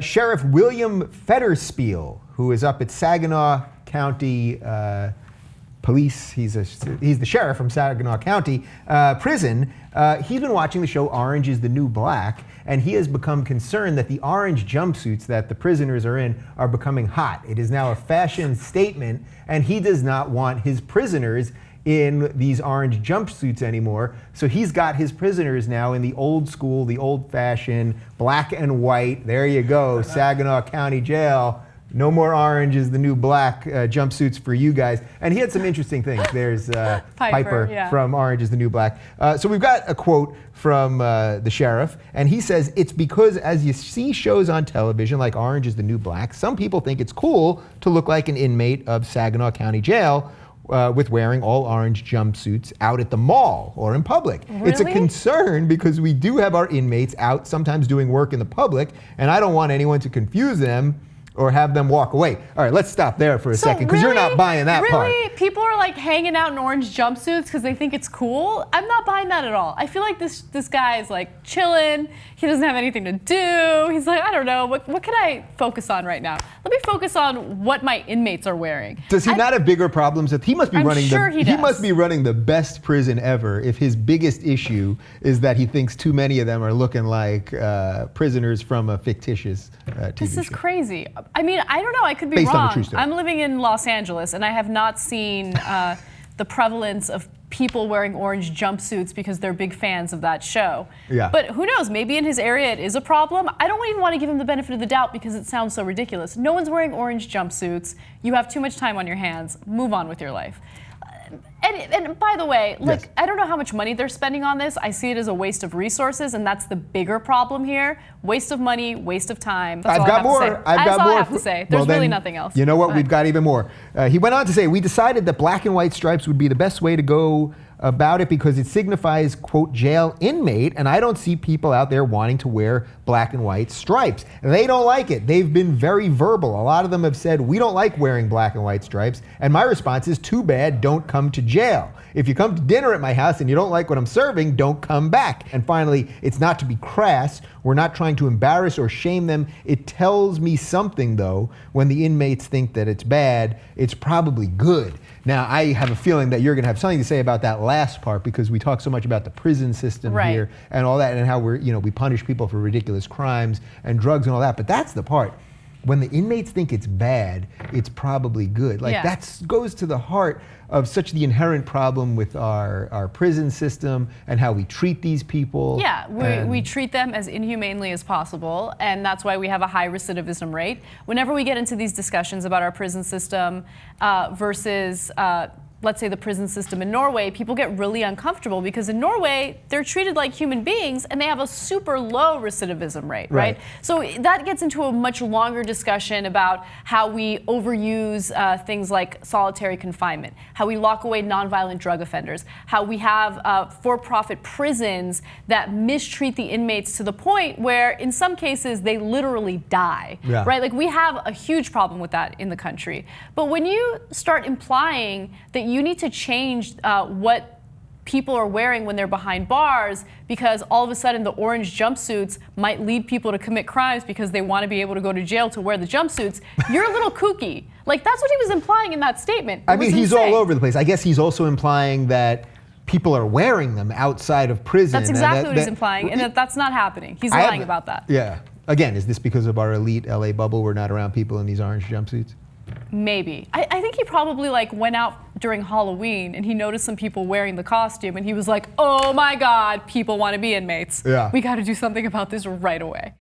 Sheriff William Federspiel, who is up at Saginaw County Police, he's the sheriff from Saginaw County Prison. He's been watching the show Orange is the New Black, and he has become concerned that the orange jumpsuits that the prisoners are in are becoming hot. It is now a fashion statement, and he does not want his prisoners in these orange jumpsuits anymore. So he's got his prisoners now in the old school, the old-fashioned black and white. There you go, Saginaw County Jail. No more orange is the new black jumpsuits for you guys. And he had some interesting things. There's Piper yeah. from Orange is the New Black. So we've got a quote from the sheriff, and he says, "It's because as you see shows on television like Orange is the New Black, some people think it's cool to look like an inmate of Saginaw County Jail with wearing all orange jumpsuits out at the mall or in public." Really? It's a concern because we do have our inmates out sometimes doing work in the public, and I don't want anyone to confuse them or have them walk away. All right, let's stop there for a second, because you're not buying that part. Really? People are like hanging out in orange jumpsuits because they think it's cool? I'm not buying that at all. I feel like this guy is like chilling. He doesn't have anything to do. He's like, I don't know, what can I focus on right now? Let me focus on what my inmates are wearing. Does he not have bigger problems? He must be running he must be running the best prison ever if his biggest issue is that he thinks too many of them are looking like prisoners from a fictitious TV This is show. crazy. I mean, I don't know, I could be Based on a wrong. true story. I'm living in Los Angeles and I have not seen the prevalence of people wearing orange jumpsuits because they're big fans of that show. Yeah. But who knows, maybe in his area it is a problem. I don't even want to give him the benefit of the doubt because it sounds so ridiculous. No one's wearing orange jumpsuits. You have too much time on your hands. Move on with your life. And by the way, like, yes. I don't know how much money they're spending on this. I see it as a waste of resources, and that's the bigger problem here. Waste of money, waste of time. That's all I have to say. That's all I have to say. There's really nothing else. You know what? We've got even more. He went on to say, "We decided that black and white stripes would be the best way to go about it because it signifies, quote, jail inmate, and I don't see people out there wanting to wear black and white stripes. They don't like it. They've been very verbal. A lot of them have said, we don't like wearing black and white stripes, and my response is, too bad, don't come to jail. If you come to dinner at my house and you don't like what I'm serving, don't come back." And finally, it's not to be crass. We're not trying to embarrass or shame them. It tells me something, though, when the inmates think that it's bad, it's probably good. Now, I have a feeling that you're going to have something to say about that last part because we talk so much about the prison system here and all that and how we punish people for ridiculous crimes and drugs and all that. But that's the part. When the inmates think it's bad, it's probably good. Like that goes to the heart of such the inherent problem with our prison system and how we treat these people. Yeah, we treat them as inhumanely as possible, and that's why we have a high recidivism rate. Whenever we get into these discussions about our prison system versus let's say the prison system in Norway, people get really uncomfortable because in Norway, they're treated like human beings and they have a super low recidivism rate, right? So that gets into a much longer discussion about how we overuse things like solitary confinement, how we lock away nonviolent drug offenders, how we have for-profit prisons that mistreat the inmates to the point where in some cases they literally die, right? Like we have a huge problem with that in the country. But when you start implying that you need to change what people are wearing when they're behind bars because all of a sudden the orange jumpsuits might lead people to commit crimes because they want to be able to go to jail to wear the jumpsuits, you're a little kooky. Like that's what he was implying in that statement. I mean, he's all over the place. I guess he's also implying that people are wearing them outside of prison. That's exactly what he's implying, and that's not happening. He's lying about that. Yeah. Again, is this because of our elite LA bubble? We're not around people in these orange jumpsuits? Maybe. I think he probably like went out during Halloween and he noticed some people wearing the costume and he was like, oh my God, people want to be inmates. Yeah. We got to do something about this right away.